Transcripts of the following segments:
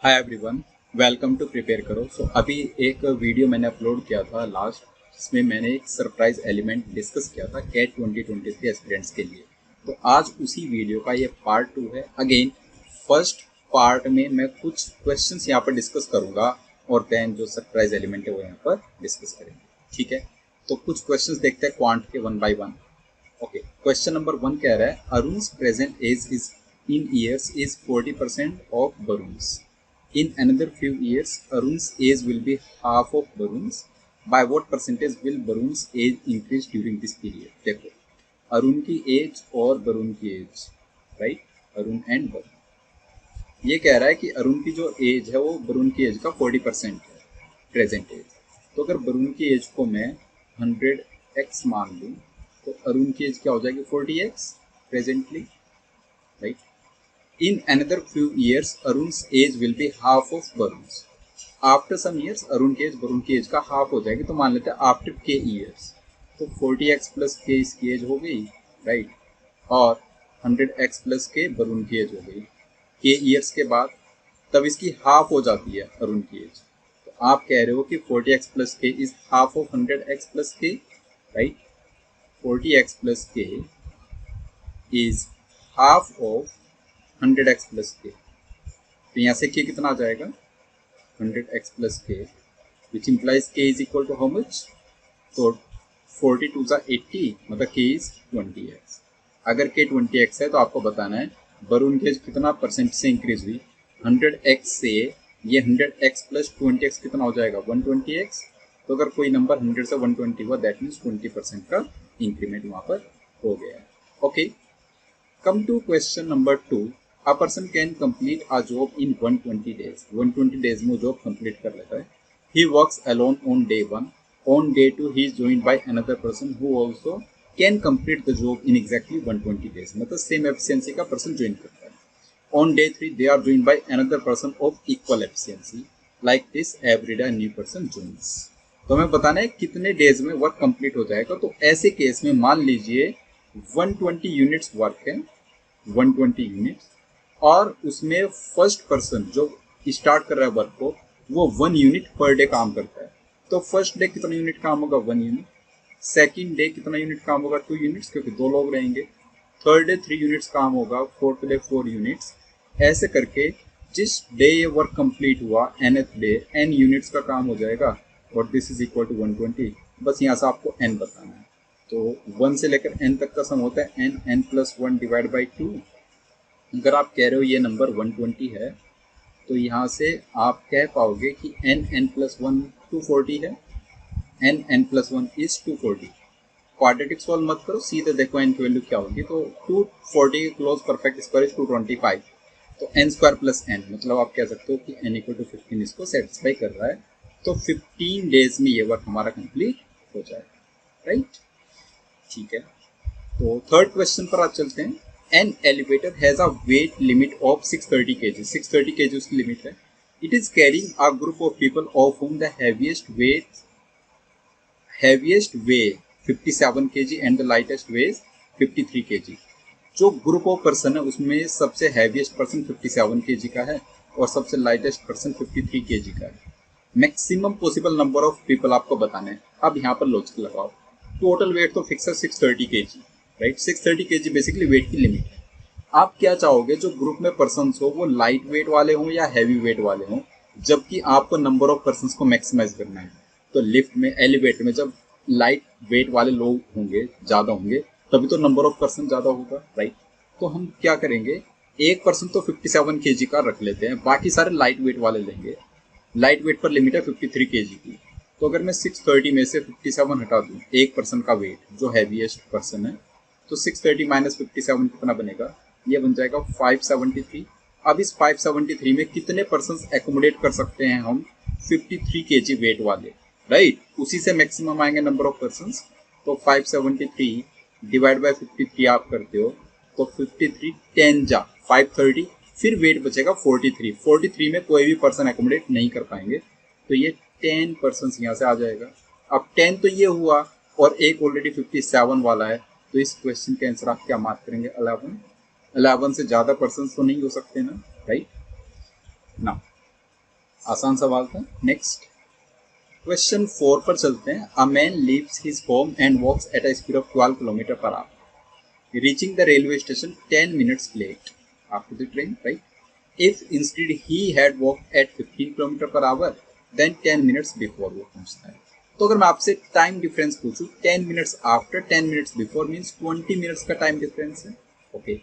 Hi everyone, welcome to prepare करो। अभी एक वीडियो मैंने अपलोड किया था लास्ट, जिसमें मैंने एक सरप्राइज एलिमेंट डिस्कस किया था कैट 2023 एस्पिरेंट्स के लिए। तो आज उसी वीडियो का ये पार्ट 2 है। अगेन फर्स्ट पार्ट में मैं कुछ क्वेश्चंस यहाँ पर डिस्कस करूँगा और देन जो सरप्राइज एलिमेंट है वो यहाँ पर डिस्कस करेंगे। ठीक है, तो कुछ क्वेश्चंस देखते हैं क्वांट के one by one. Okay, question number 1 कह रहा है Arun's present age is in years is 40% of Barun's. In another few years, Arun's age will be half of Barun's. By what percentage will Barun's age increase during this period? देखो, अरुण की as और वरुण की age, right, Arun and Varun. ये कह रहा है कि अरुण की जो एज है वो वरुण की एज का 40% है, प्रेजेंट एज। तो अगर वरुण की एज को मैं 100x मान लूँ तो अरुण की एज क्या हो जाएगी? 40x presently, right. In another few years, Arun's age will be half of Varun's. After some years, Arun की एज वरुण की एज का हाफ हो जाएगी। तो मान लेते हैं आफ्टर k years, तो 40x प्लस k इसकी एज हो गई, राइट, और 100x प्लस k वरुण की एज हो गई। k years के बाद तब इसकी हाफ हो जाती है अरुण की एज। तो आप कह रहे हो कि 40x plus k is half of 100x plus k, right. 40x plus k is half of 100x plus के। तो यहाँ से k कितना आ जाएगा? 100x प्लस के, which implies k is equal to how much? तो 42 सा 80, मतलब k इज 20x। अगर k 20x है तो आपको बताना है वरुण की एज कितना परसेंट से इंक्रीज हुई। 100x से ये 100x प्लस 20x कितना हो जाएगा? 120x। तो अगर कोई नंबर 100 से 120 हुआ, दैट मीन्स 20% का इंक्रीमेंट वहाँ पर हो गया है। Okay, come to question number 2. A person can complete a job in 120 days. 120 days में जॉब कंप्लीट कर लेता है। He works alone on day 1. On day 2 he is joined by another person who also can complete the job in exactly 120 days. मतलब same efficiency का person join करता है। On day 3 they are joined by another person of equal efficiency. Like this every day a new person joins. तो हमें बताना है कितने days में वर्क कंप्लीट हो जाएगा। तो ऐसे केस में मान लीजिए 120 यूनिट्स वर्क है, 120 यूनिट्स, और उसमें फर्स्ट पर्सन जो स्टार्ट कर रहा है वर्क को वो 1 यूनिट पर डे काम करता है। तो फर्स्ट डे कितना यूनिट काम होगा? 1 यूनिट। सेकंड डे कितना यूनिट काम होगा? 2 यूनिट्स, क्योंकि 2 लोग रहेंगे। थर्ड डे 3 यूनिट्स काम होगा। Fourth day 4 units. ऐसे करके जिस डे ये वर्क कंप्लीट हुआ, nth डे n यूनिट्स का काम हो जाएगा, और दिस इज इक्वल टू 120। बस यहाँ से आपको n बताना है। तो 1 से लेकर n तक का सम होता है n प्लस 1 डिवाइड बाई 2। अगर आप कह रहे हो ये नंबर 120 है, तो यहाँ से आप कह पाओगे कि n प्लस 1 240 है। n plus 1 is 240। Quadratic solve मत करो, सीधे देखो n की वैल्यू क्या होगी। तो 240 के क्लोज परफेक्ट स्क्वायर इज 225। तो n स्क्वायर प्लस n, मतलब आप कह सकते हो कि n इक्वल टू 15 इसको सेटिस्फाई कर रहा है। तो 15 डेज में ये वर्क हमारा कंप्लीट हो जाएगा, राइट। ठीक है, तो थर्ड क्वेश्चन पर आप चलते हैं। An elevator has a weight limit of 630 kg। 630 kg उसकी लिमिट है। It is carrying a group of people of whom the heaviest weighs 57 kg and the lightest weighs 53 kg। जो ग्रुप ऑफ पर्सन है उसमें सबसे heaviest person 57 kg का है और सबसे लाइटेस्ट पर्सन 53 kg का है। Maximum possible number of people आपको बताने हैं। अब यहाँ पर लॉजिक लगाओ। टोटल वेट तो फिक्स है 630 kg, right. 630 kg basically weight की लिमिट है। आप क्या चाहोगे? जो ग्रुप में पर्सन्स हो वो लाइट वेट वाले हों या हैवी वेट वाले हों, जबकि आपको नंबर ऑफ पर्सन्स को मैक्सिमाइज करना है। तो लिफ्ट में, एलिवेटर में जब लाइट वेट वाले लोग होंगे, ज़्यादा होंगे, तभी तो नंबर ऑफ पर्सन ज़्यादा होगा, राइट। तो हम क्या करेंगे, एक पर्सन तो 57 kg का रख लेते हैं, बाकी सारे लाइट वेट वाले लेंगे। लाइट वेट पर लिमिट है 53 kg की। तो अगर मैं 630 में से 57 हटा दूं, एक पर्सन का वेट जो हैवीएस्ट पर्सन है, तो 630 माइनस 57 कितना बनेगा? ये बन जाएगा 573। अब इस 573 में कितने पर्सन एकोमोडेट कर सकते हैं हम? 53 kg वेट वाले, राइट। उसी से मैक्सिमम आएंगे नंबर ऑफ पर्सन। तो 573 डिवाइड बाय 53 आप करते हो तो 53 10 जा 530, फिर वेट बचेगा 43। 43 में कोई भी पर्सन एकोमोडेट नहीं कर पाएंगे, तो ये 10 पर्सन यहाँ से आ जाएगा। अब 10 तो ये हुआ और एक ऑलरेडी 57 वाला है, तो इस क्वेश्चन के आंसर आप क्या मार्क करेंगे? 11। 11 से ज़्यादा पर्सन तो नहीं हो सकते ना, राइट ना। आसान सवाल था। नेक्स्ट क्वेश्चन 4 पर चलते हैं। A man leaves his home and walks at a speed of 12 kilometre per hour, reaching the railway station 10 minutes late after the train, right? If instead he had walked at 15 kilometre per our, then 10 minutes before वो पहुंचता है। तो अगर मैं आपसे time difference पूछूं, 10 minutes after 10 minutes before means 20 minutes का time difference है। ओके,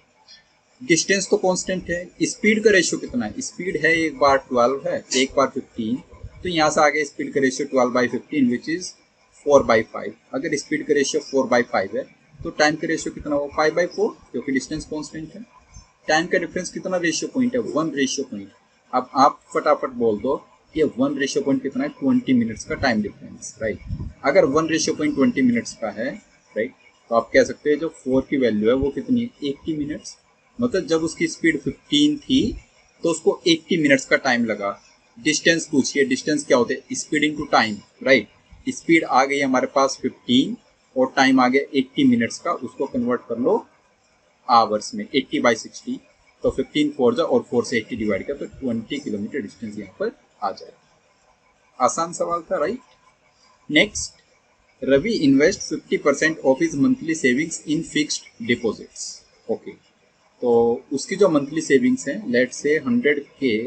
डिस्टेंस तो कांस्टेंट है, स्पीड का रेशियो कितना है? स्पीड है एक बार 12 है, एक बार 15, तो यहाँ से आगे स्पीड का रेशियो 12/15 विच इज 4/5। अगर स्पीड का रेशियो 4/5 है तो टाइम का रेशियो कितना होगा? 5/4, क्योंकि डिस्टेंस कांस्टेंट है। टाइम का डिफरेंस कितना रेशियो पॉइंट है? 1 रेशियो पॉइंट। अब आप फटाफट बोल दो कि 1 रेशियो पॉइंट कितना है? 20 मिनट्स का टाइम डिफरेंस, राइट। अगर 1 रेशियो पॉइंट 20 मिनट्स का है, राइट, तो आप कह सकते हैं जो 4 की वैल्यू है वो कितनी है? 80 मिनट्स। मतलब जब उसकी स्पीड 15 थी तो उसको 80 मिनट्स का टाइम लगा। डिस्टेंस पूछिए, डिस्टेंस क्या होते हैं? Speed into time, right. Speed आ गई हमारे पास 15 और टाइम आ गया 80 मिनट्स का, उसको कन्वर्ट कर लो आवर्स में। 80/60, तो 15 4 जा और 4 से 80 डिवाइड कर, तो 20 किलोमीटर डिस्टेंस यहाँ पर आ जाए। आसान सवाल था, right. Next, Ravi invest 50% of his monthly savings in fixed deposits. Okay, तो उसकी जो मंथली सेविंग्स हैं, लेट से 100K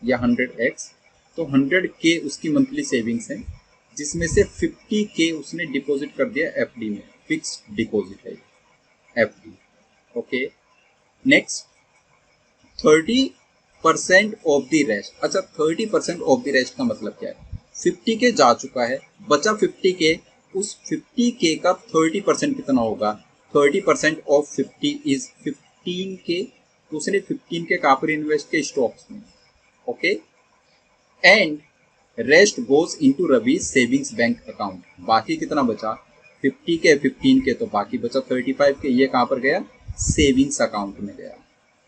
या 100x, तो 100K उसकी मंथली सेविंग्स हैं, जिसमें से 50K उसने डिपॉजिट कर दिया एफडी में। फिक्स्ड डिपॉजिट है FD. Okay, next 30% of the rest. अच्छा, 30% ऑफ द रेस्ट का मतलब क्या है? 50K जा चुका है, बचा 50K, उस 50K का 30% कितना होगा? 30% ऑफ 50 इज 15K। तो उसने 15K कहाँ पर इन्वेस्ट किया? स्टॉक्स में। Okay, and rest goes into Ravi savings bank account. बाकी कितना बचा? 50K 15K, तो बाकी बचा 35K। ये कहाँ पर गया? सेविंग्स अकाउंट में गया,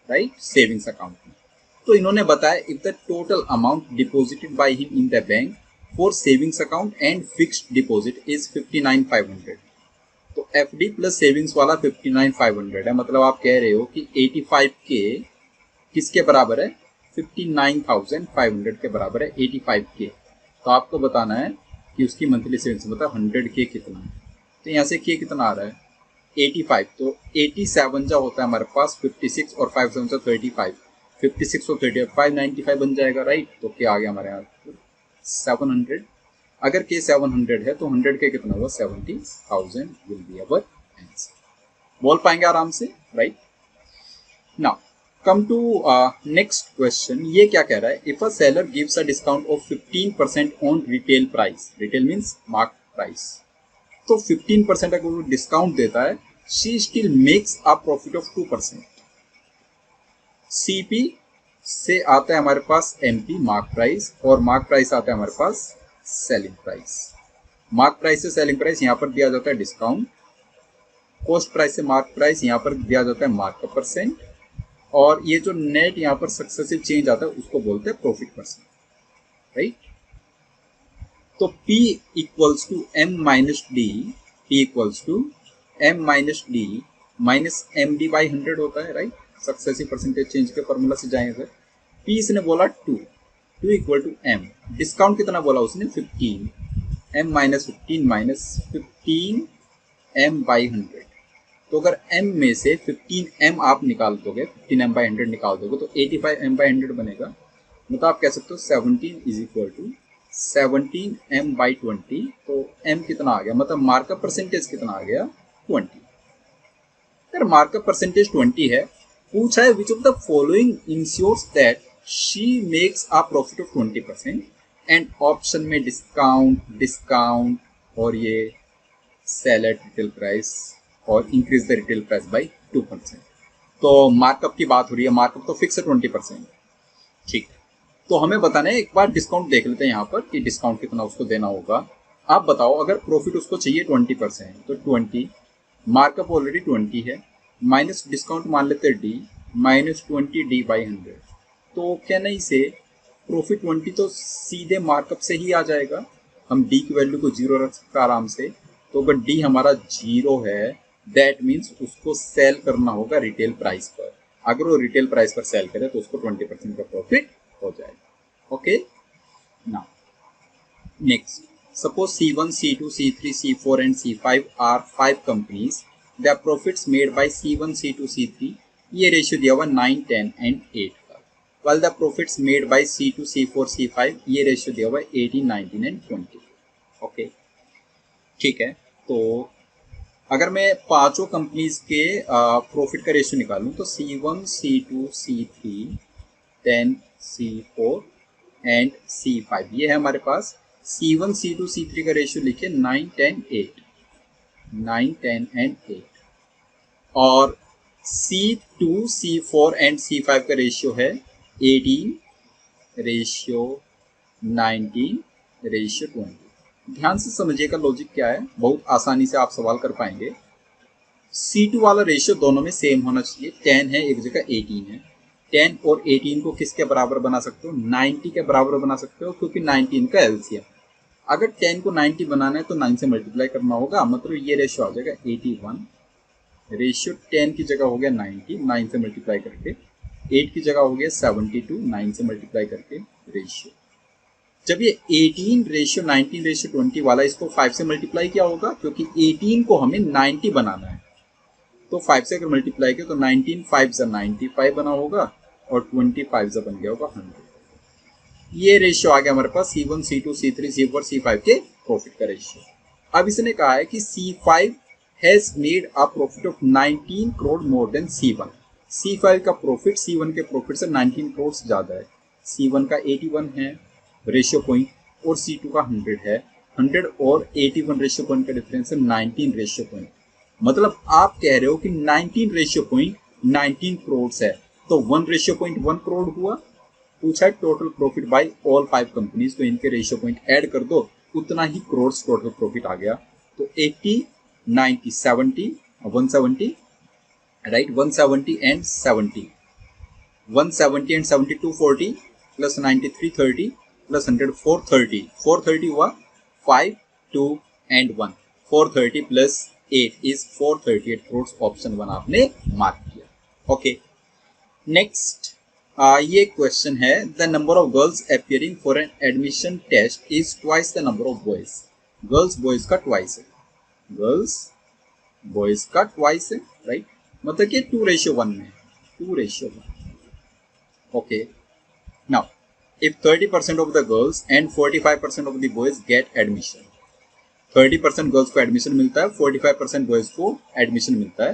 राइट, सेविंग्स अकाउंट में। तो इन्होंने बताया if the total amount deposited by him in the bank for savings account and fixed deposit is 59,500। तो एफडी प्लस सेविंग्स वाला 59,500 है। मतलब आप कह रहे हो कि 85K किसके बराबर है? 59,500 के बराबर है 85K। तो आपको बताना है कि उसकी मंथली सेविंग्स मतलब 100K कितना है। तो यहाँ से K कितना आ रहा है? 85, तो 87 जो होता है हमारे पास 56 और 5 7 35, 56 और 35 595 बन जाएगा, राइट। तो क्या आ गया हमारे यहाँ? 700। अगर K 700 है तो 100K कितना हुआ? 70,000 विल बी अवर आंसर। बोल पाएंगे आराम से, right. Now come to next question. ये क्या कह रहा है? If a seller gives a discount of 15% on retail price, retail means mark price, तो 15% अगर वो डिस्काउंट देता है, she still makes a profit of 2%। CP से आता है हमारे पास एमपी मार्क प्राइस, और मार्क प्राइस आता है हमारे पास सेलिंग प्राइस। मार्क प्राइस से सेलिंग प्राइस यहाँ पर दिया जाता है डिस्काउंट, कॉस्ट प्राइस से मार्क प्राइस यहाँ पर दिया जाता है मार्कअप परसेंट, और ये जो नेट यहाँ पर सक्सेसिव चेंज आता है उसको बोलते हैं प्रॉफिट परसेंट, राइट। तो P equals to M minus D, P equals to M minus D minus MD by 100 होता है, राइट। सक्सेसिव परसेंटेज चेंज के फॉर्मूला से जाएंगे सर। P इसने बोला 2 इक्वल टू M, डिस्काउंट कितना बोला उसने? 15, M minus 15 minus 15 M by 100। तो अगर M में से 15M आप निकाल दोगे, 15M बाई 100 निकाल दोगे, तो 85M बाई 100 बनेगा। मतलब आप कह सकते हो 17 is equal to 17M by 20। तो M कितना आ गया? मतलब मार्कअप परसेंटेज कितना आ गया? 20। अगर मार्कअप परसेंटेज 20 है, पूछा है which of the following ensures that she makes a profit of 20%, and option में डिस्काउंट और ये सेल एट रिटेल प्राइस और increase the retail price by 2%। तो मार्कअप की बात हो रही है, मार्कअप तो फिक्स है 20%, ठीक है। तो हमें बताना है, एक बार डिस्काउंट देख लेते हैं यहाँ पर कि डिस्काउंट कितना उसको देना होगा। आप बताओ, अगर प्रॉफिट उसको चाहिए 20%, तो 20, मार्कअप ऑलरेडी 20 है, माइनस डिस्काउंट मान लेते हैं D, माइनस 20D बाई 100। तो क्या नहीं से प्रॉफिट 20 तो सीधे मार्कअप से ही आ जाएगा। हम D की वैल्यू को 0 रख सकते आराम से। तो अगर D हमारा 0 है, दैट मीन्स उसको सेल करना होगा रिटेल प्राइस पर। अगर वो रिटेल प्राइस पर सेल करे तो उसको 20% का प्रॉफिट हो जाएगा। Okay, Next, suppose C1, C2, C3, C4 and C5 are 5 companies. The profits made by C1, C2, C3, ये रेशियो दिया हुआ 9, 10 and 8 का. While the profits made by C2, C4, C5, ये रेशियो दिया हुआ 18, 19 and 20. ओके, ठीक है. तो अगर मैं पांचों कंपनीज के प्रॉफिट का रेशियो निकालूं तो C1, C2, C3, then C4 and C5 ये है हमारे पास. C1, C2, C3 का रेशियो लिखिए 9, 10, 8, 9, 10 एंड 8. और C2, C4 एंड C5 का रेशियो है 18 रेशियो 19 रेशियो 20. ध्यान से समझिएगा लॉजिक क्या है, बहुत आसानी से आप सवाल कर पाएंगे. C2 वाला रेशियो दोनों में सेम होना चाहिए. 10 है, एक जगह 18 है. 10 और 18 को किसके बराबर बना सकते हो? 90 के बराबर बना सकते हो, क्योंकि 19 का एलसीएम. अगर 10 को 90 बनाना है तो 9 से मल्टीप्लाई करना होगा. मतलब ये रेशियो आ जाएगा 81. रेशियो 10 की जगह हो गया 90, 9 से मल्टीप्लाई करके. 8 की जगह हो गया 72, 9 से मल्टीप्लाई करके रेशियो. जब ये 18 रेशियो 19 रेशियो 20 वाला इसको 5 से मल्टीप्लाई किया होगा, क्योंकि 18 को हमें 90 बनाना है. तो 5 से अगर मल्टीप्लाई किया तो 19 5 से 95 बना होगा और 25 से बन गया होगा 100. ये रेशियो आ गया हमारे पास C1, C2, C3, C4, C5 के प्रॉफिट का रेशियो. अब इसने कहा है कि C5 has made a profit of 19 crore more than C1. C5 का प्रॉफिट C1 के प्रॉफिट से 19 करोड़ से ज्यादा है. C1 का 81 है रेशियो पॉइंट और C2 का 100 है. 100 और 81 रेशियो पॉइंट का डिफरेंस है 19 रेशियो पॉइंट. मतलब आप कह रहे हो कि 19 रेशियो पॉइंट 19 करोड़ है, तो 1 रेशियो पॉइंट 1 करोड़ हुआ. पूछा total profit by all 5 companies, तो इनके रेशियो पॉइंट ऐड कर दो, उतना ही करोड़ टोटल प्रॉफिट आ गया. तो 80, 90, 70, 170, right, 170 and 70, 170 and 70 240 plus 93 30 plus 100 430, 430 हुआ 5, 2 and 1, 430 plus 8 is 438 crore. Option 1 आपने मार्क किया. ओके, नेक्स्ट ये क्वेश्चन है. The number of girls appearing for an admission test is twice the number of boys. Girls boys का twice है, girls boys का twice है, right. मतलब कि 2:1 में, 2:1. Okay, now if 30% of the girls and 45% of the boys get admission, 30% girls को admission मिलता है, 45% बॉयज को एडमिशन मिलता है.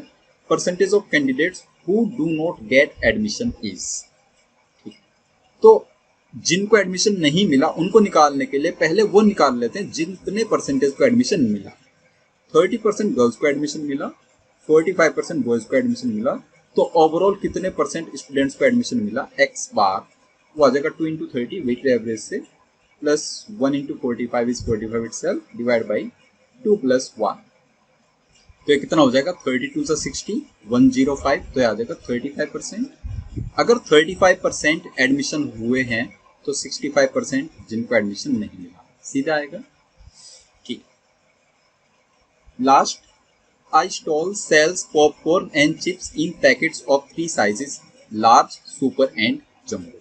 Percentage of candidates who do not get admission is. ठीक, तो जिनको एडमिशन नहीं मिला उनको निकालने के लिए पहले वो निकाल लेते हैं जितने परसेंटेज को एडमिशन मिला. 30% गर्ल्स को एडमिशन मिला, 45% बॉयज को एडमिशन मिला, तो ओवरऑल कितने परसेंट स्टूडेंट्स को एडमिशन मिला? एक्स बार वो आ जाएगा 2 into 30 वेटेड एवरेज से, plus 1 into 45 is 45 itself, divide by 2 plus 1. तो ये कितना हो जाएगा? 32 से 60, 105, तो ये आ जाएगा 35%. अगर 35% एडमिशन हुए हैं तो 65% जिनको एडमिशन नहीं मिला, सीधा आएगा. ठीक, last, I stall sells popcorn and chips in packets of 3 sizes, large, super and jumbo.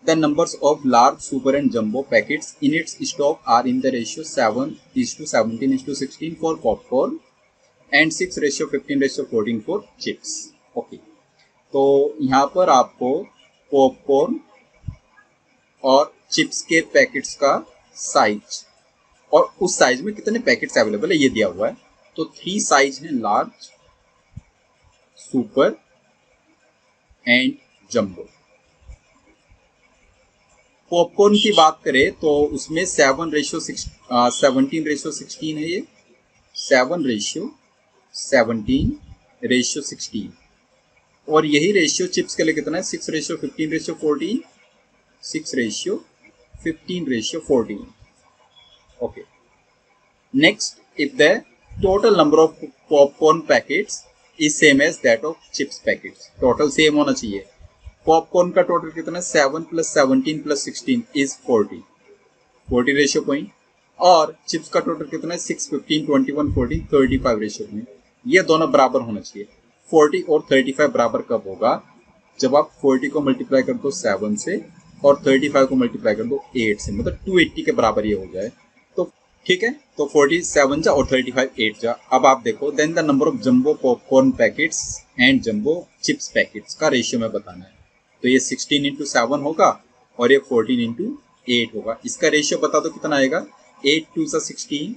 The numbers of large, super and jumbo packets in its stock are in the ratio 7:17:16 for popcorn and 6:15:14 for chips. Okay, तो यहाँ पर आपको popcorn और chips के packets का size और उस size में कितने पैकेट्स अवेलेबल है ये दिया हुआ है. तो 3 साइज हैं, large, super and jumbo. Popcorn की बात करें तो उसमें 17:16 है. ये 7:17:16. और यही रेशियो चिप्स के लिए कितना है? 6:15:14, 6:15:14. Okay, next, if the total number of popcorn packets is same as that of chips packets, total same होना चाहिए. पॉपकॉर्न का टोटल कितना है? 7 + 17 + 16 इज 40, 40 रेशियो पॉइंट. और चिप्स का टोटल कितना है? 6, 15, 21, 14, 35 रेशियो पॉइंट. ये दोनों बराबर होना चाहिए. 40 और 35 बराबर कब होगा? जब आप 40 को मल्टीप्लाई कर दो 7 से और 35 को मल्टीप्लाई कर दो 8 से, मतलब 280 के बराबर ये हो जाए तो ठीक है। तो 47 जा और 35 8 जा। अब आप देखो, then the number of jumbo popcorn packets and jumbo chips packets का रेशियो में बताना है। तो ये 16 इंटू 7 होगा और ये 14 इंटू 8 होगा। इसका रेशियो बता दो कितना आएगा। 8 2 सा 16,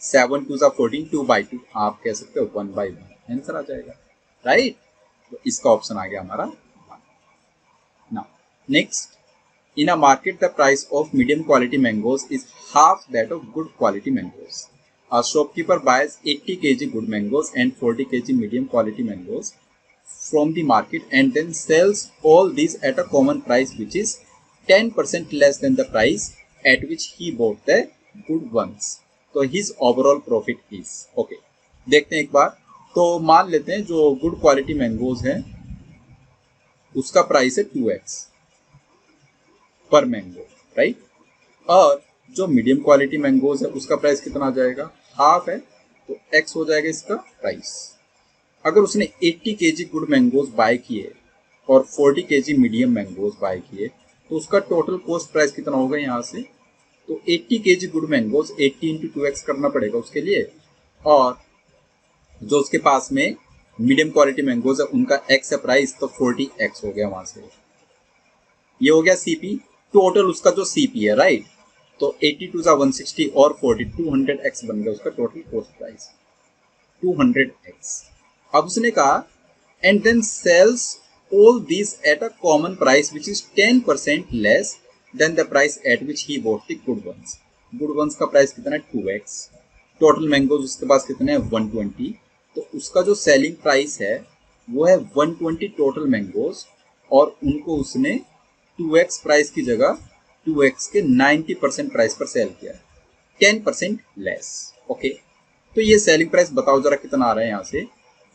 7 2 सा 14, 2/2। आप कह सकते हो 1/1 आंसर आ जाएगा, राइट। तो इसका ऑप्शन आ गया हमारा। Now next, in a market the price of medium quality mangoes is half that of good quality mangoes. A shopkeeper buys 80 kg good mangoes and 40 kg medium quality mangoes from the market and then sells all these at a common price which is 10% less than the price at which he bought the good ones. तो his overall profit is okay. देखते हैं एक बार। तो मान लेते हैं जो good quality mangoes हैं उसका प्राइस है 2x पर मैंगो, राइट। और जो मीडियम क्वालिटी मैंगोज है उसका प्राइस कितना आ जाएगा, हाफ है, तो x हो जाएगा इसका प्राइस। अगर उसने 80 केजी गुड मैंगोज बाय किए और 40 केजी मीडियम मैंगोज बाय किए तो उसका टोटल कॉस्ट प्राइस कितना होगा यहाँ से। तो 80 KG good mangoes 80 into 2x करना पड़ेगा उसके लिए, और जो उसके पास में मीडियम क्वालिटी मैंगोज है उनका x है प्राइस, तो 40x हो गया वहां से। ये हो गया सीपी, टोटल उसका जो सीपी है, राइट। तो 82 सा 160 और 40 200x बन गया उसका टोटल कॉस्ट प्राइस 200x। अब उसने कहा and then sells all this at a common price which is 10% less than the price at which he bought the good ones. Good ones का प्राइस कितना है 2x, टोटल मैंगोज उसके पास कितने हैं 120, तो उसका जो सेलिंग प्राइस है वो है 120 टोटल मैंगोज, और उनको उसने 2x प्राइस की जगह 2x के 90% प्राइस पर सेल किया, 10% लेस, ओके। तो ये सेलिंग प्राइस बताओ जरा कितना आ रहा है यहाँ से।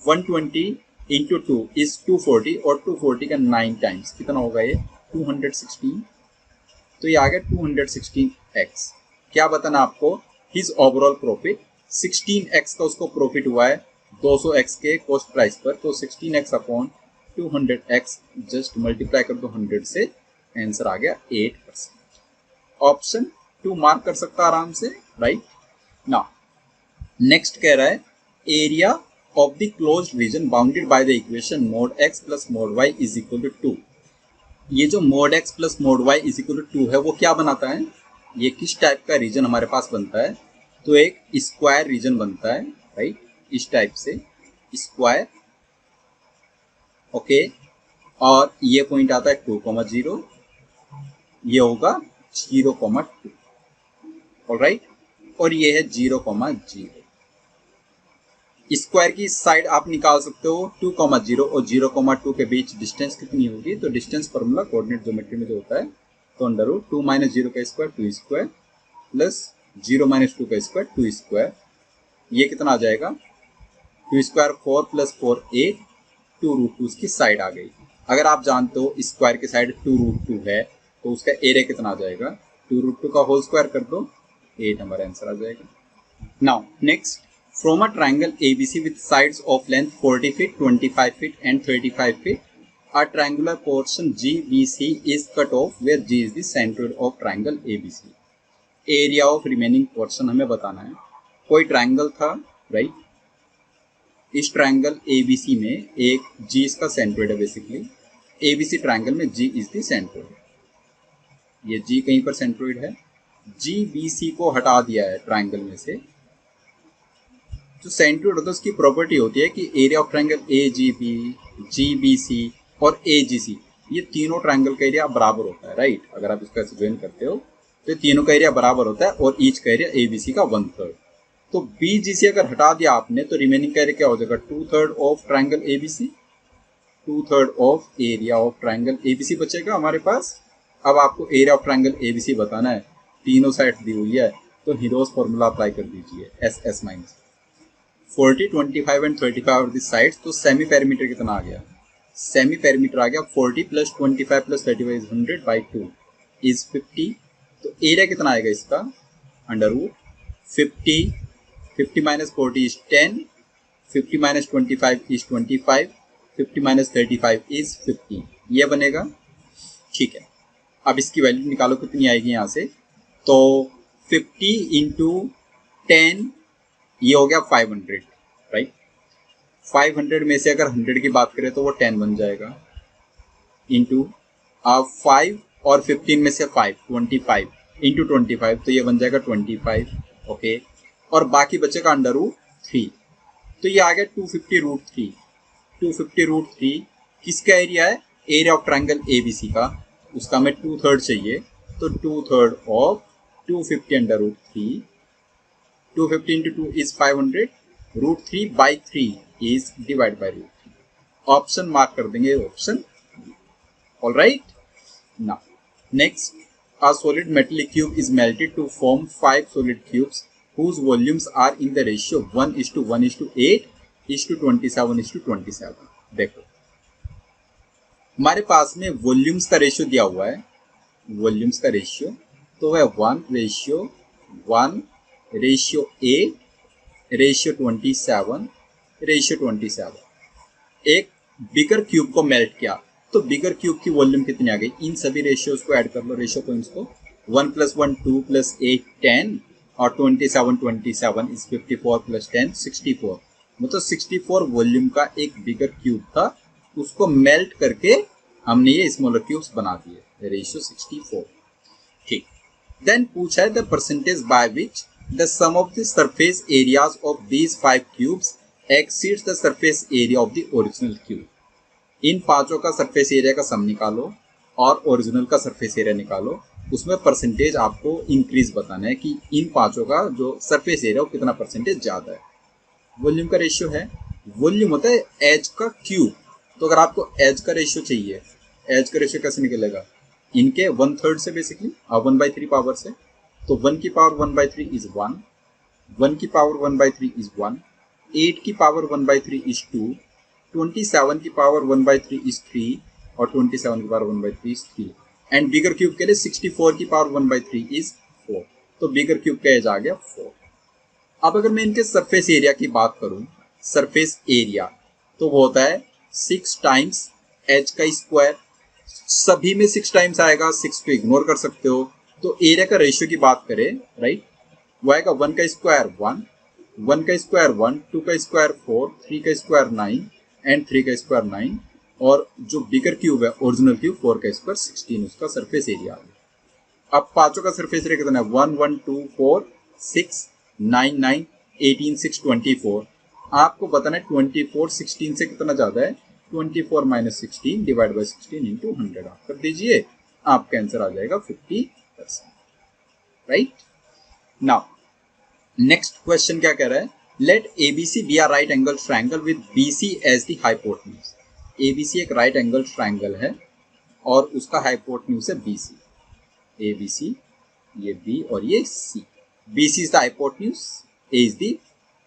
120 इंटू 2 इज 240 और 240 का 9 टाइम्स कितना होगा ये 216। तो ये आ गया 216x। क्या बताना आपको, हिज ओवरऑल प्रॉफिट 16x का उसको प्रॉफिट हुआ है 200x के कॉस्ट प्राइस पर, तो 16x upon 200x just multiply कर दो 100 से, आंसर आ गया 8%। ऑप्शन 2 मार्क कर सकता आराम से, राइट। नाउ नेक्स्ट कह रहा है area of the closed region bounded by the equation mod x plus mod y is equal to 2। ये जो mod x plus mod y is equal to 2 है वो क्या बनाता है, ये किस टाइप का रीजन हमारे पास बनता है। तो एक स्क्वायर रीजन बनता है, राइट, इस टाइप से स्क्वायर, ओके। और ये पॉइंट आता है 2,0, ये होगा 0,2, ऑलराइट, और ये है 0,0। स्क्वायर की साइड आप निकाल सकते हो 2,0 और 0,2 के बीच डिस्टेंस कितनी होगी। तो डिस्टेंस फॉर्मूला कोऑर्डिनेट ज्योमेट्री में जो होता है, तो अंडर रूट 2 - 0 का स्क्वायर 2 स्क्वायर प्लस 0 - 2 का स्क्वायर 2 स्क्वायर, ये कितना आ जाएगा 2 स्क्वायर 4 प्लस 4 8, 2√2 उसकी साइड आ गई। अगर आप जानते हो स्क्वायर की साइड 2√2 है तो उसका एरिया कितना आ जाएगा, 2√2 का होल स्क्वायर कर दो 8, हमारा आंसर आ जाएगा। Now next, from a triangle ABC with sides of length 40 feet 25 feet and 35 feet a triangular portion GBC is cut off where G is the centroid of triangle ABC। Area of remaining portion हमें बताना है। कोई triangle था, right, इस triangle ABC में एक G इसका centroid है, बेसिकली ABC ट्राइंगल में G इज द सेंट्रोइड, ये G कहीं पर सेंट्रोइड है, GBC को हटा दिया है ट्राइंगल में से। जो सेंट्रोइड होता है उसकी प्रॉपर्टी होती है कि area of triangle AGB, GBC और AGC, ये तीनों ट्राइंगल का एरिया बराबर होता है, राइट। अगर आप इसका ज्वाइन करते हो तो ये तीनों का एरिया बराबर होता है और ईच का एरिया ABC का 1/3। तो BGC अगर हटा दिया आपने तो रिमेनिंग का एरिया क्या हो जाएगा 2/3 of triangle ABC, 2/3 of area of triangle ABC बचेगा हमारे पास। अब आपको एरिया ऑफ ट्राइंगल ABC बताना है, तीनों साइड दी हुई है, तो हीरोज फॉर्मूला अप्लाई कर दीजिए, SS minus 40 25 and 35 of the sides. तो सेमी पेरीमीटर कितना आ गया, सेमी पेरीमीटर आ गया 40 प्लस 25 प्लस 35 इज 100/2 इज 50। तो एरिया कितना आएगा इसका under root 50, 50 minus 40 is 10, 50 minus 25 is 25, 50 minus 35 is 15, ये बनेगा, ठीक है। अब इसकी वैल्यू निकालो कितनी आएगी यहाँ से, तो 50 इंटू 10 ये हो गया 500, राइट। 500 में से अगर 100 की बात करें तो वो 10 बन जाएगा, इंटू 5 और 15 में से 5 25 इंटू 25 तो ये बन जाएगा 25, ओके। और बाकी बचेगा √3, तो ये आ गया 250 √3। 250 √3 किसका एरिया है, एरिया ऑफ ट्रायंगल ABC का, उसका हमें 2/3 चाहिए, तो 2/3 of 250 √3, 250 into 2 is 500, √3/3 is divide by √3। Option mark कर देंगे, option, alright. Now next, a solid metallic cube is melted to form 5 solid cubes whose volumes are in the ratio 1:1:8:27:27। देखो हमारे पास में वॉल्यूम्स का रेशियो दिया हुआ है, वॉल्यूम्स का रेशियो तो है 1:1:8:27:27। एक बिगर क्यूब को मेल्ट किया, तो बिगर क्यूब की वॉल्यूम कितनी आ गई, इन सभी रेशियोज को ऐड कर लो, रेशियो पॉइंट्स को, 1 + 1 2 + 8 10 और 27 इज 54 + 10 64, मतलब 64 वॉल्यूम का एक बिगर क्यूब था, उसको मेल्ट करके हमने ये स्मॉलर क्यूब्स बना दिए, रेशियो 64, ठीक। देन पूछा है the percentage by which the sum of the surface areas of these 5 cubes exceeds the surface area of the original cube. इन पांचों का सरफेस एरिया का सम निकालो और ओरिजिनल का सरफेस एरिया निकालो, उसमें परसेंटेज आपको इंक्रीज बताना है कि इन पांचों का जो सरफेस एरिया वो कितना परसेंटेज ज्यादा है। वॉल्यूम का रेशियो है, वॉल्यूम होता है एज का क्यूब, तो अगर आपको एज का रेशियो चाहिए, एज का रेशियो कैसे निकलेगा, इनके 1/3 से बेसिकली 1/3 पावर से, तो 1 की पावर 1/3 इज 1, 1 की पावर 1/3 इज 1, 8 की पावर 1/3 इज 2, 27 की पावर 1/3 इज 3 और 27 की power 1/3 is 3, and bigger cube के लिए 64 की पावर 1/3 इज 4, तो बिगर क्यूब का एज आ गया 4। अब अगर मैं इनके सरफेस एरिया की बात करूं, सरफेस एरिया तो वो होता है 6 टाइम्स एच का स्क्वायर, सभी में 6 टाइम्स आएगा, 6 को इग्नोर कर सकते हो, तो एरिया का रेशियो की बात करें, राइट, वो आएगा 1 का स्क्वायर 1, 1 का स्क्वायर 1, 2 का स्क्वायर 4, 3 का स्क्वायर 9 एंड 3 का स्क्वायर 9, और जो बिगर क्यूब है ओरिजिनल क्यूब 4 का स्क्वायर 16, उसका सरफेस एरिया आ गया। अब पांचों का सरफेस एरिया कितना है, 1 1 2 4 6 9 9 18 6 24, आपको बताना है 24 16 से कितना ज्यादा है, 24 - 16 डिवाइड बाई 16 इंटू 100 आप कर दीजिए, आपका आंसर आ जाएगा 50%, राइट। नाउ नेक्स्ट क्वेश्चन क्या कह रहा है, late ABC be a right angle triangle with BC as the hypotenuse। ABC एक राइट एंगल ट्रायंगल है और उसका हाइपोटेन्यूज है BC, ABC ये B और ये C, BC is the hypotenuse, A is the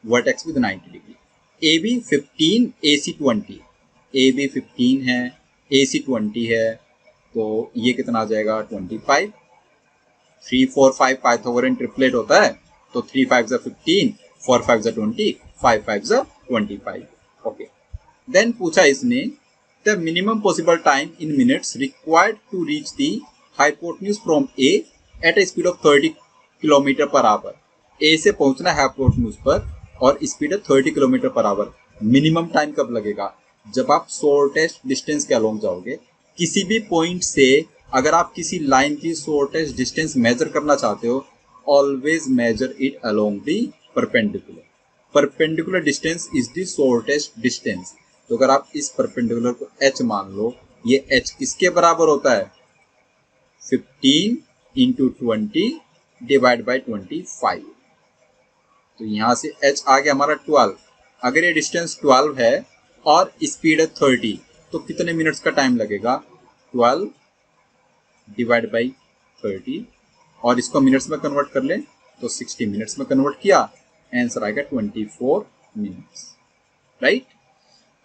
vertex with 90 degree, AB 15 AC 20, AB 15 है AC 20 है, तो ये कितना आ जाएगा 25, 3 4 5 पाइथागोरन ट्रिपलेट होता है, तो 3 5 15, 4 5 20, 5 5 25, ओके। देन पूछा इसने the minimum possible time in minutes required to reach the hypotenuse from A at a speed of 30 kilometre per hour. A से पहुंचना है हाइपोटेन्यूज पर और स्पीड है 30 kilometre per our. Minimum time कब लगेगा, जब आप शॉर्टेस्ट डिस्टेंस के अलोंग जाओगे। किसी भी पॉइंट से अगर आप किसी लाइन की शॉर्टेस्ट डिस्टेंस मेजर करना चाहते हो, always measure it along the perpendicular. Perpendicular distance is the shortest distance. तो अगर आप इस परपेंडिकुलर को h मान लो, ये h किसके बराबर होता है, 15 इंटू 20 डिवाइड बाई 25। तो यहां से h आ गया हमारा 12। अगर ये डिस्टेंस 12 है और स्पीड है 30, तो कितने मिनट्स का टाइम लगेगा, 12 डिवाइड बाई 30, और इसको मिनट्स में कन्वर्ट कर ले तो 60 मिनट्स में कन्वर्ट किया, आंसर आएगा 24 मिनट्स, राइट।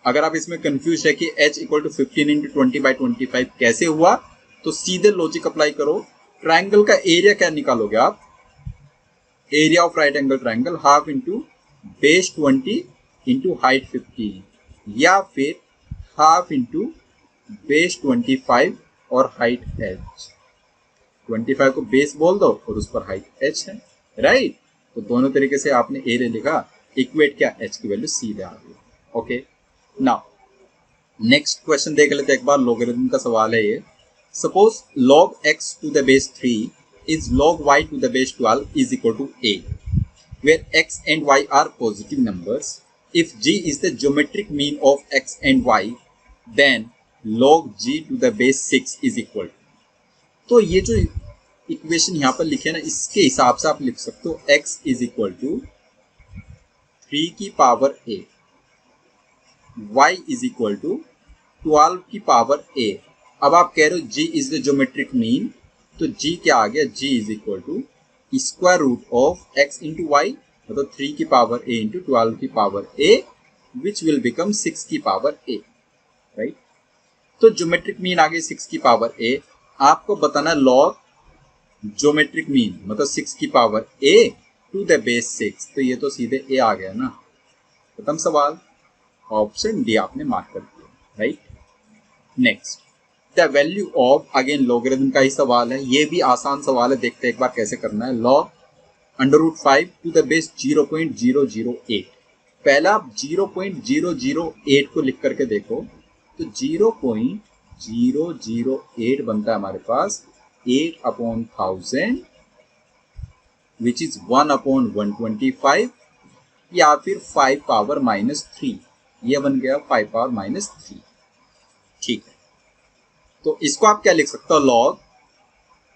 अगर आप इसमें कंफ्यूज है कि h इक्वल टू 15 इंटू 20/25 कैसे हुआ, तो सीधे लॉजिक अप्लाई करो। ट्रायंगल का एरिया क्या निकालोगे आप, area of right angle triangle half into base 20 into height 15, या फिर हाफ इंटू बेस 25 और हाइट h। 25 को बेस बोल दो और उस पर हाइट h है, राइट। तो दोनों तरीके से आपने एरिया लिखा, इक्वेट क्या, h की वैल्यू सीधे आ गई। ओके, नाउ नेक्स्ट क्वेश्चन देख लेते हैं एक बार। लॉगरिथम का सवाल है ये। Suppose log x to the base 3 is log y to the base 12 is equal to a, where x and y are positive numbers. If g is the geometric mean of x and y, then log g to the base 6 is equal to। तो ये जो equation यहाँ पर लिखे ना, इसके हिसाब से आप लिख सकते हो x इज इक्वल टू 3 की power a, y is equal to 12 की पावर a। अब आप कह रहे हो g is the geometric mean, तो g क्या आ गया, g is equal to square root of x into y, मतलब 3 की पावर a इंटू 12 की power a, which will become 6 की पावर a, राइट। तो ज्योमेट्रिक मीन आ गई 6 की पावर a। आपको बताना लॉग ज्योमेट्रिक मीन मतलब 6 की power a to the base 6, तो ये तो सीधे a आ गया ना। खत्म सवाल, ऑप्शन डी आपने मार्क कर दिया, right. Next, the value of, again logarithm का ही सवाल है, ये भी आसान सवाल है, देखते हैं एक बार कैसे करना है। Log √5 to the base 0.008। पहला आप 0.008 को लिख करके देखो, तो 0.008 बनता है हमारे पास 8/1000, विच इज 1/125, या फिर 5 पावर -3, ये बन गया 5 पावर -3, ठीक है। तो इसको आप क्या लिख सकते हो, लॉग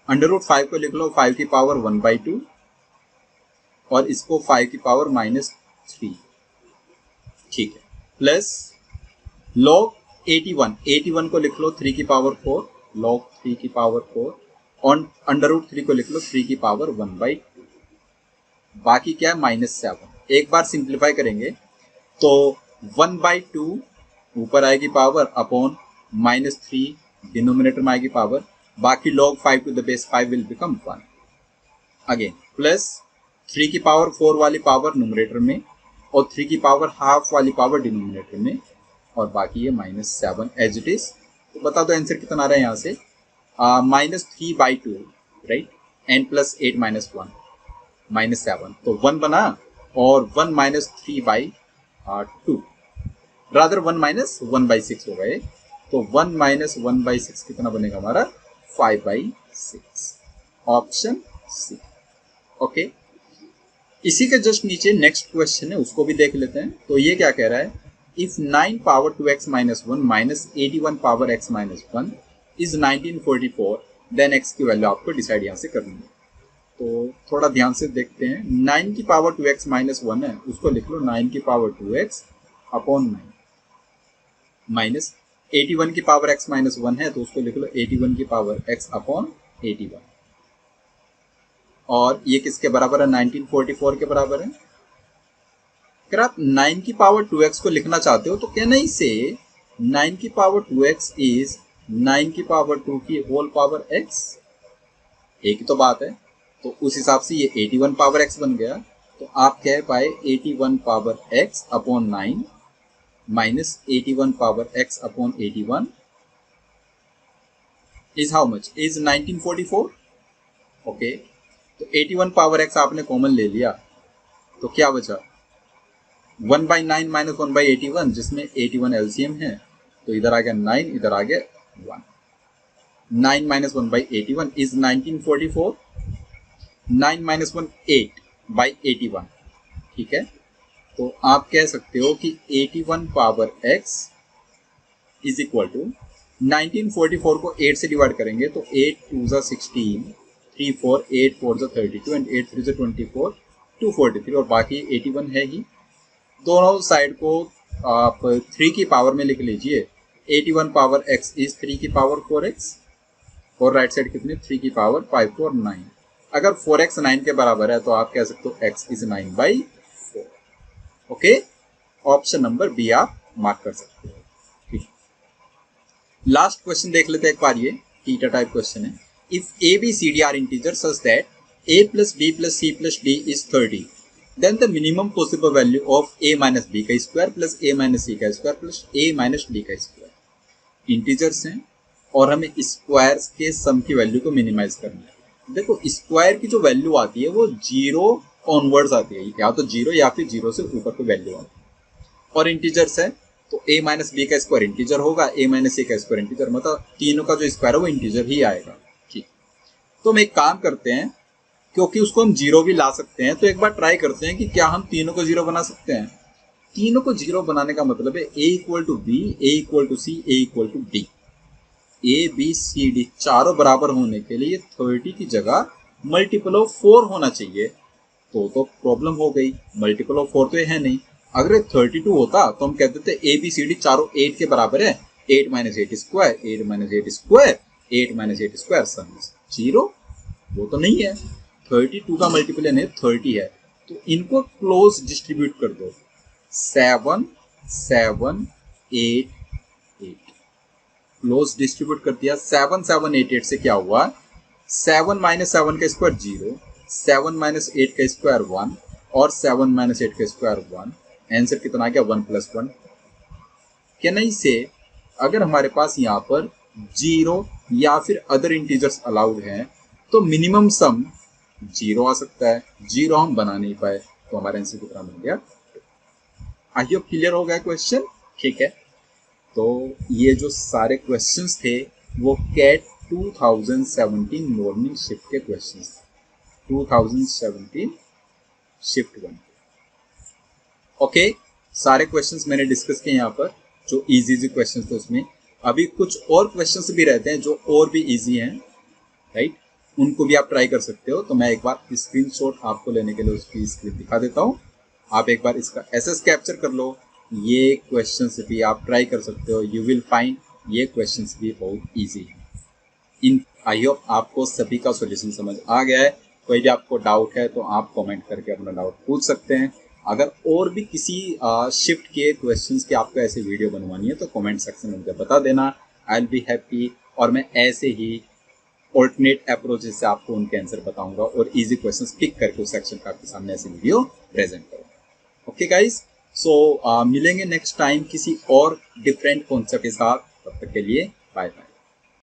√5 को लिख लो 5 की पावर 1/2, और इसको 5 की पावर -3, ठीक है, प्लस लॉग 81 को लिख लो 3 की पावर 4, लॉग 3 की पावर 4, और √3 को लिख लो 3 की पावर 1/2, बाकी क्या है -7। एक बार सिंप्लीफाई करेंगे तो 1/2 ऊपर आएगी पावर अपॉन -3 डिनोमिनेटर में आएगी पावर, बाकी log 5 to the base 5 will become 1, again plus 3 की पावर 4 वाली पावर न्यूमरेटर में और 3 की पावर हाफ वाली पावर डिनोमिनेटर में, और बाकी ये -7 एज इट इज। तो बता दो आंसर कितना आ रहा है यहाँ से, -3/2, राइट, n + 8 - 1 -7, तो 1 बना, और 1 - 3/2, रादर 1 - 1/6 हो गए, तो 1 - 1/6 कितना बनेगा हमारा, 5/6, ऑप्शन सी। ओके, इसी के जस्ट नीचे नेक्स्ट क्वेश्चन है, उसको भी देख लेते हैं। तो ये क्या कह रहा है, if 9 power 2x - 1 - 81 power x - 1 is 1944, then x की वैल्यू आपको डिसाइड यहाँ से करनी है। तो थोड़ा ध्यान से देखते हैं, 9 की पावर 2x - 1 है, उसको लिख लो 9 की पावर 2x अपॉन 9, माइनस 81 की पावर x - 1 है, तो उसको लिख लो 81 की पावर x अपॉन 81, और ये किसके बराबर है, 1944 के बराबर है। अगर आप 9 की पावर 2x को लिखना चाहते हो तो कैन आई से 9 की पावर 2x इज 9 की पावर 2 की होल पावर x, एक ही तो बात है। तो उस हिसाब से ये 81 पावर x बन गया, तो आप कह पाए 81 power x upon 9 minus 81 power x upon 81 is how much, is 1944। Okay, तो 81 पावर x आपने कॉमन ले लिया, तो क्या बचा 1/9 - 1/81, जिसमें 81 एलसीएम है, तो इधर आ गया 9, इधर आ गया 1, 9 - 1/81 इज 1944, 9 - 1 8/81, ठीक है। तो आप कह सकते हो कि 81 power x is equal to 1944 को 8 से डिवाइड करेंगे तो 8 2 16, 3 4 8 4 32 एंड 8 3 24, 243, और बाकी 81 है ही। दोनों साइड को आप 3 की पावर में लिख लीजिए, 81 पावर x इज 3 की पावर 4x, और राइट साइड कितने 3 की पावर 5 4 9। अगर 4x 9 के बराबर है तो आप कह सकते हो x is 9/4। Okay, option number B आप मार्क कर सकते हो। ठीक, लास्ट क्वेश्चन देख लेते हैं एक बार, ये थीटा टाइप क्वेश्चन है। If a b c d are integer such that a plus b plus c plus d is 30, then the minimum possible value of a minus b का square plus a minus c का square plus a minus d का square. Integers हैं और हमें squares के सम की value को minimise करना है। देखो स्क्वायर की जो वैल्यू आती है वो जीरो ऑनवर्ड्स आती है, या तो जीरो या फिर जीरो से ऊपर की वैल्यू आती है। और इंटीजर्स है तो a माइनस बी का स्क्वायर इंटीजर होगा, a माइनस ए का स्क्वायर इंटीजर, मतलब तीनों का जो स्क्वायर है वो इंटीजर ही आएगा। ठीक, तो हम एक काम करते हैं, क्योंकि उसको हम जीरो भी ला सकते हैं, तो एक बार ट्राई करते हैं कि क्या हम तीनों को जीरो बना सकते हैं। तीनों को जीरो बनाने का मतलब है a equal to B, A equal to C, A equal to D. A B C D चारों बराबर होने के लिए 30 की जगह मल्टीपल ऑफ 4 होना चाहिए। तो प्रॉब्लम हो गई, मल्टीपल ऑफ 4 तो ये है नहीं। अगर 32 होता तो हम कह देते ए बी सी डी चारों 8 के बराबर है, 8 minus 8 square, 8 minus 8 square, 8 minus 8 square sum zero. वो तो नहीं है, 32 का मल्टीप्लियन है 30 है, तो इनको क्लोज डिस्ट्रीब्यूट कर दो, 7 7 8 8 क्लोज डिस्ट्रीब्यूट कर दिया। 7 7 8 8 से क्या हुआ, 7 माइनस 7 का स्क्वायर 0, 7 माइनस 8 का स्क्वायर 1 और 7 माइनस 8 का स्क्वायर 1। आंसर कितना आ गया, 1 प्लस 1। क्या नहीं से अगर हमारे पास यहाँ पर जीरो या फिर अदर इंटीजर्स अलाउड हैं तो मिनिमम सम जीरो आ सकता है, जीरो हम बना नहीं पाए, तो हमारा आंसर कितना मिल गया। आई होप क्लियर हो गया क्वेश्चन। ठीक है, तो ये जो सारे क्वेश्चंस थे वो कैट 2017 मॉर्निंग शिफ्ट के क्वेश्चंस थे, 2017 शिफ्ट 1। ओके, सारे क्वेश्चंस मैंने डिस्कस किए यहाँ पर, जो इजी क्वेश्चंस थे उसमें। अभी कुछ और क्वेश्चंस भी रहते हैं जो और भी इजी हैं, राइट, उनको भी आप ट्राई कर सकते हो। तो मैं एक बार स्क्रीनशॉट आपको लेने के लिए उसकी स्क्रीन दिखा देता हूँ, आप एक बार इसका एसएस कैप्चर कर लो। ये क्वेश्चंस भी आप ट्राई कर सकते हो, यू विल फाइंड ये क्वेश्चंस भी बहुत इजी है। इन आई होप आपको सभी का सॉल्यूशन समझ आ गया है। कोई भी आपको डाउट है तो आप कमेंट करके अपना डाउट पूछ सकते हैं। अगर और भी किसी शिफ्ट के क्वेश्चंस की आपको ऐसे वीडियो बनवानी है तो कमेंट सेक्शन में मुझे बता देना, आई विल बी हैप्पी। और मैं ऐसे ही ऑल्टरनेट अप्रोच से आपको उनके आंसर बताऊंगा और इजी क्वेश्चंस पिक करके उस सेक्शन का आपके सामने ऐसे वीडियो प्रेजेंट करूंगा। ओके गाइस, सो मिलेंगे नेक्स्ट टाइम किसी और डिफरेंट कॉन्सेप्ट के साथ। तब तक के लिए बाय बाय।